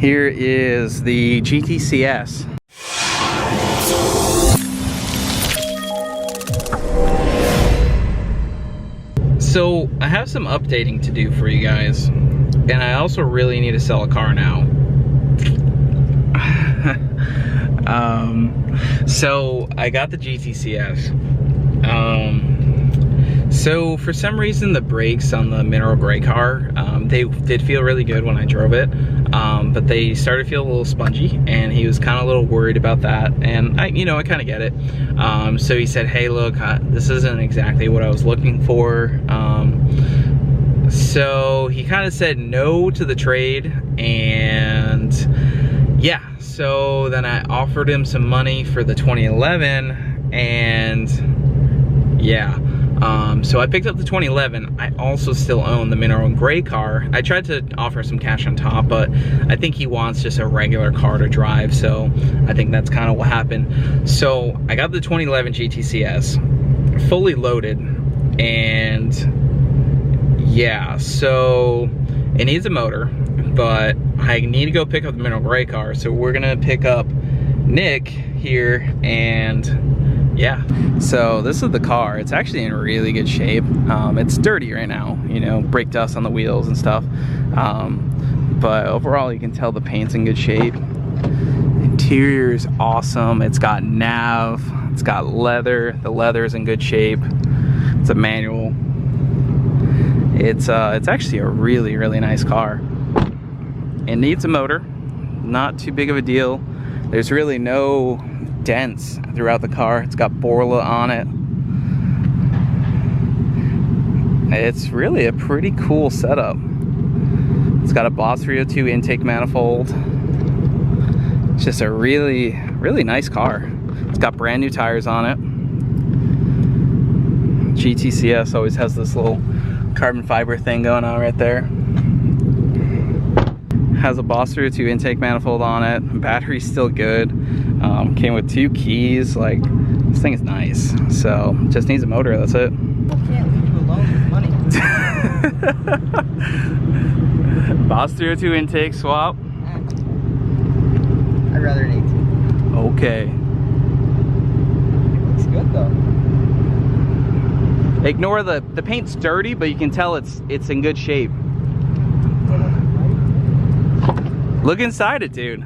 Here is the GTCS. So I have some updating to do for you guys, and I also really need to sell a car now. So I got the GTCS. So for some reason the brakes on the mineral gray car, they did feel really good when I drove it, but they started to feel a little spongy, and he was kind of a little worried about that, and I kind of get it. So he said, hey look, this isn't exactly what I was looking for. So he kind of said no to the trade, and yeah, so then I offered him some money for the 2011, and yeah. So I picked up the 2011. I also still own the mineral gray car. I tried to offer some cash on top, but I think he wants just a regular car to drive, so I think that's kind of what happened. So I got the 2011 GTCS fully loaded, and yeah, so it needs a motor, but I need to go pick up the mineral gray car, so we're gonna pick up Nick here, and yeah, so this is the car. It's actually in really good shape. It's dirty right now, brake dust on the wheels and stuff, but overall you can tell the paint's in good shape. Interior is awesome. It's got nav, it's got leather. The leather is in good shape. It's a manual. It's actually a really, really nice car. It needs a motor, not too big of a deal. There's really no dents throughout the car. It's got Borla on it. It's really a pretty cool setup. It's got a Boss 302 intake manifold. It's just a really, really nice car. It's got brand new tires on it. GTCS always has this little carbon fiber thing going on right there. Has a Boss 302 intake manifold on it. Battery's still good. Came with 2 keys. Like, this thing is nice. So just needs a motor. That's it. I can't leave you alone with money. Boss 302 intake swap. I'd rather an 18. Okay. It looks good though. Ignore the paint's dirty, but you can tell it's in good shape. Look inside it, dude.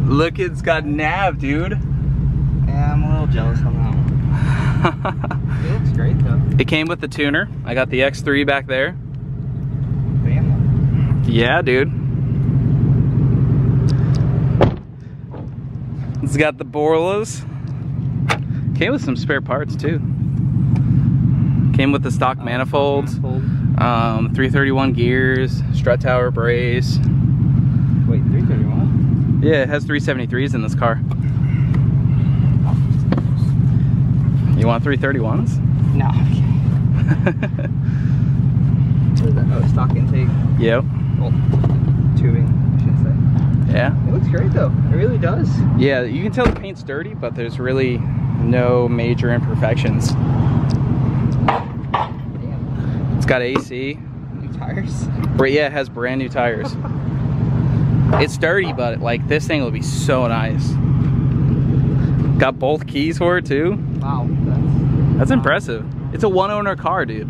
Look, it's got nav, dude. Yeah, I'm a little jealous on that one. It looks great though. It came with the tuner. I got the X3 back there. Damn. Yeah, dude. It's got the Borlas. Came with some spare parts too. Came with the stock manifold. 331 gears, strut tower brace. Wait, 331? Yeah, it has 373s in this car. You want 331s? No, oh, stock intake. Yep. Well, tubing, I should say. Yeah. It looks great though. It really does. Yeah, you can tell the paint's dirty, but there's really no major imperfections. Damn. It's got AC. New tires? But yeah, it has brand new tires. It's dirty, but like this thing will be so nice. Got both keys for it too. Wow, That's impressive. It's a one-owner car, dude.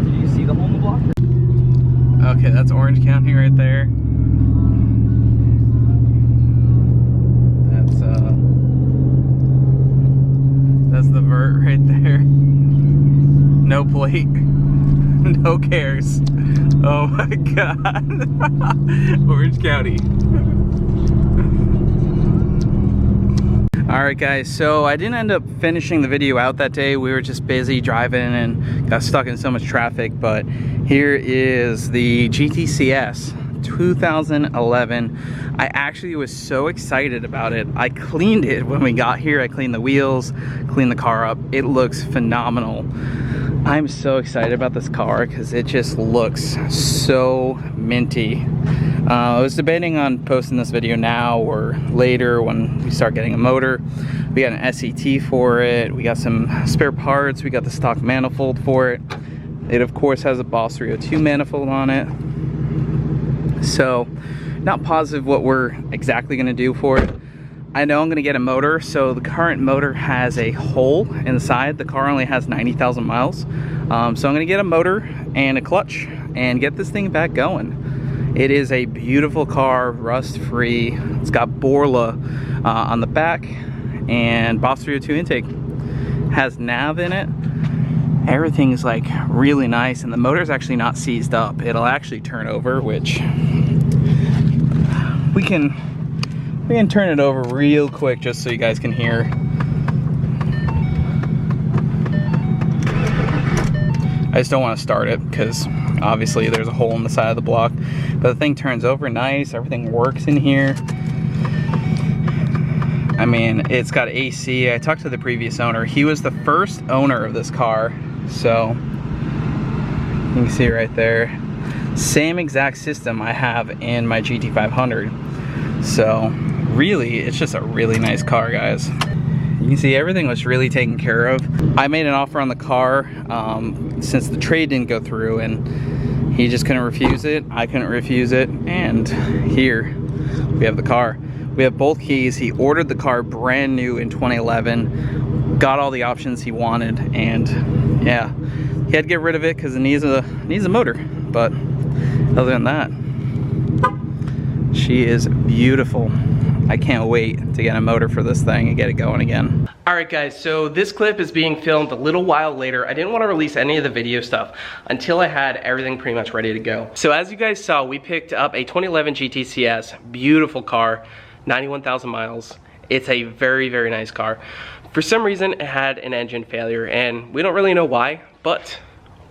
Did you see the hole in the block? Okay, that's Orange County right there. That's the vert right there. No plate. No cares. Oh my god. Orange County. Alright guys, so I didn't end up finishing the video out that day. We were just busy driving and got stuck in so much traffic, but here is the GTCS 2011. I actually was so excited about it. I cleaned it when we got here. I cleaned the wheels, cleaned the car up. It looks phenomenal. I'm so excited about this car because it just looks so minty. I was debating on posting this video now or later when we start getting a motor. We got an SET for it. We got some spare parts. We got the stock manifold for it. It of course has a Boss 302 manifold on it. So, not positive what we're exactly gonna do for it. I know I'm gonna get a motor, so the current motor has a hole inside. The car only has 90,000 miles. So I'm gonna get a motor and a clutch and get this thing back going. It is a beautiful car, rust-free. It's got Borla on the back and Boss 302 intake. Has nav in it. Everything's like really nice, and the motor's actually not seized up. It'll actually turn over, which we can turn it over real quick just so you guys can hear. I just don't want to start it because obviously there's a hole in the side of the block, but the thing turns over nice. Everything works in here. I mean, it's got AC. I talked to the previous owner. He was the first owner of this car, so you can see right there. Same exact system I have in my GT500. So really, it's just a really nice car, guys. You can see everything was really taken care of. I made an offer on the car since the trade didn't go through, and he just couldn't refuse it. I couldn't refuse it, and here we have the car. We have both keys. He ordered the car brand new in 2011, got all the options he wanted, and yeah, he had to get rid of it because it needs a motor. But other than that, she is beautiful. I can't wait to get a motor for this thing and get it going again. Alright guys, so this clip is being filmed a little while later. I didn't want to release any of the video stuff until I had everything pretty much ready to go. So as you guys saw, we picked up a 2011 GTCS, beautiful car, 91,000 miles. It's a very, very nice car. For some reason, it had an engine failure, and we don't really know why, but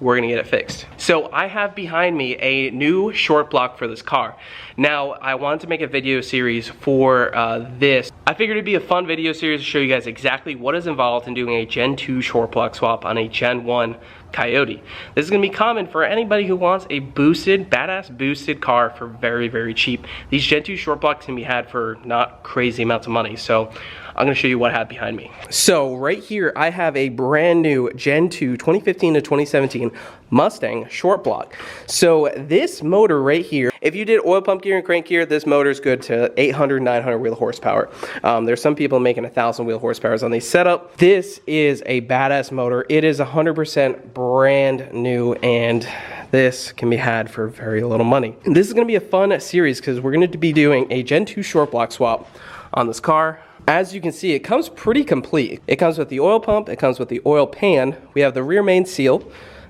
we're gonna get it fixed. So I have behind me a new short block for this car. Now, I wanted to make a video series for this. I figured it'd be a fun video series to show you guys exactly what is involved in doing a Gen 2 short block swap on a Gen 1 Coyote. This is gonna be common for anybody who wants a boosted, badass boosted car for very, very cheap. These Gen 2 short blocks can be had for not crazy amounts of money. So I'm gonna show you what I have behind me. So right here, I have a brand new Gen 2 2015 to 2017 Mustang short block. So this motor right here, if you did oil pump gear and crank gear, this motor is good to 800, 900 wheel horsepower. There's some people making 1,000 wheel horsepowers on these setup. This is a badass motor. It is 100% brand new, and this can be had for very little money. And this is gonna be a fun series because we're gonna be doing a Gen 2 short block swap on this car. As you can see, it comes pretty complete. It comes with the oil pump, it comes with the oil pan. We have the rear main seal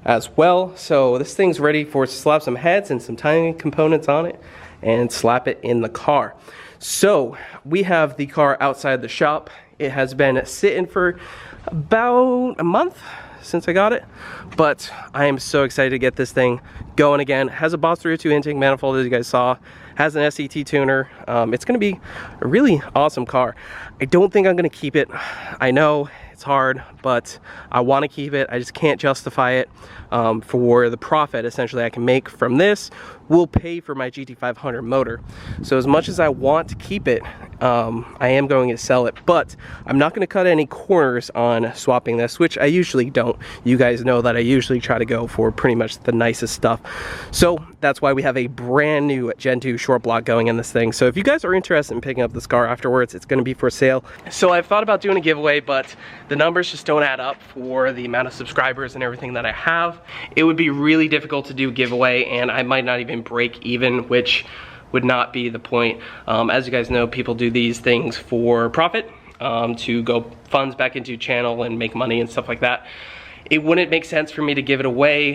as well. So this thing's ready for us to slap some heads and some tiny components on it and slap it in the car. So we have the car outside the shop. It has been sitting for about a month since I got it, but I am so excited to get this thing going again. It has a Boss 302 intake manifold, as you guys saw. Has an SET tuner. It's gonna be a really awesome car. I don't think I'm gonna keep it. I know it's hard, but I wanna keep it. I just can't justify it for the profit essentially I can make from this will pay for my GT500 motor. So as much as I want to keep it, I am going to sell it, but I'm not going to cut any corners on swapping this, which I usually don't. You guys know that I usually try to go for pretty much the nicest stuff. So that's why we have a brand new Gen 2 short block going in this thing. So if you guys are interested in picking up this car afterwards, it's going to be for sale. So I've thought about doing a giveaway, but the numbers just don't add up for the amount of subscribers and everything that I have. It would be really difficult to do a giveaway, and I might not even break even, which would not be the point. As you guys know, people do these things for profit, to go funds back into channel and make money and stuff like that. It wouldn't make sense for me to give it away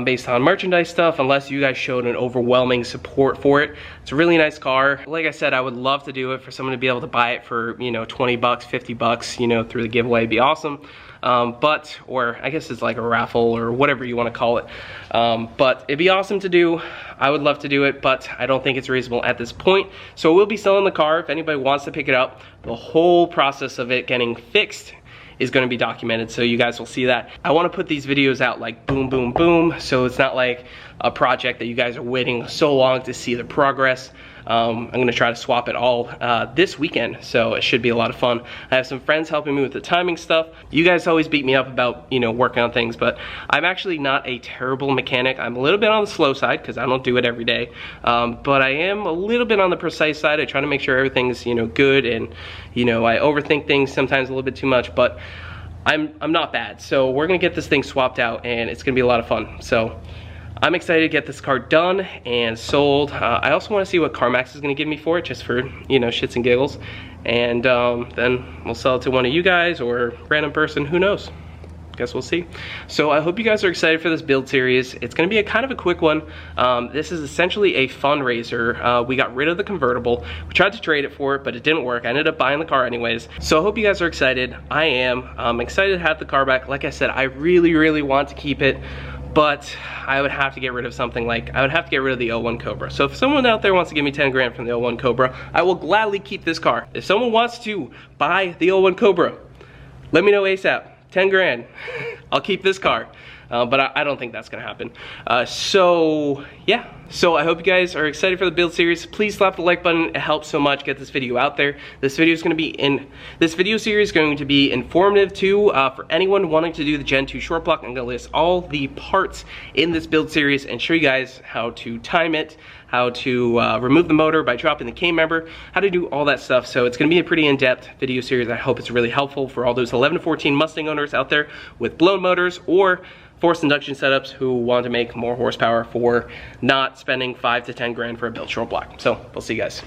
based on merchandise stuff unless you guys showed an overwhelming support for it. It's a really nice car. Like I said, I would love to do it for someone to be able to buy it for, you know, 20 bucks, 50 bucks, you know, through the giveaway. It'd be awesome. Or I guess it's like a raffle or whatever you want to call it. But it'd be awesome to do. I would love to do it, but I don't think it's reasonable at this point. So we'll be selling the car. If anybody wants to pick it up, the whole process of it getting fixed is going to be documented, so you guys will see that. I want to put these videos out like boom, boom, boom, so it's not like a project that you guys are waiting so long to see the progress. I'm gonna try to swap it all this weekend, so it should be a lot of fun. I have some friends helping me with the timing stuff. You guys always beat me up about, you know, working on things, but I'm actually not a terrible mechanic. I'm a little bit on the slow side because I don't do it every day, but I am a little bit on the precise side. I try to make sure everything's, you know, good, and you know, I overthink things sometimes a little bit too much, but I'm not bad. So we're gonna get this thing swapped out, and it's gonna be a lot of fun. So I'm excited to get this car done and sold. I also want to see what CarMax is going to give me for it, just for, you know, shits and giggles. And then we'll sell it to one of you guys or a random person, who knows. Guess we'll see. So I hope you guys are excited for this build series. It's going to be a kind of a quick one. This is essentially a fundraiser. We got rid of the convertible. We tried to trade it for it, but it didn't work. I ended up buying the car anyways. So I hope you guys are excited. I am. I'm excited to have the car back. Like I said, I really want to keep it, but I would have to get rid of something like, I would have to get rid of the 01 Cobra. So if someone out there wants to give me 10 grand from the 01 Cobra, I will gladly keep this car. If someone wants to buy the 01 Cobra, let me know ASAP. 10 grand. I'll keep this car. But I don't think that's gonna happen. So yeah, so I hope you guys are excited for the build series. Please slap the like button. It helps so much get this video out there. This video series is going to be informative too, for anyone wanting to do the Gen 2 short block. I'm gonna list all the parts in this build series and show you guys how to time it, how to remove the motor by dropping the K member, how to do all that stuff. So it's gonna be a pretty in-depth video series. I hope it's really helpful for all those 11 to 14 Mustang owners out there with blown motors or forced induction setups who want to make more horsepower for not spending 5 to 10 grand for a built short block. So we'll see you guys.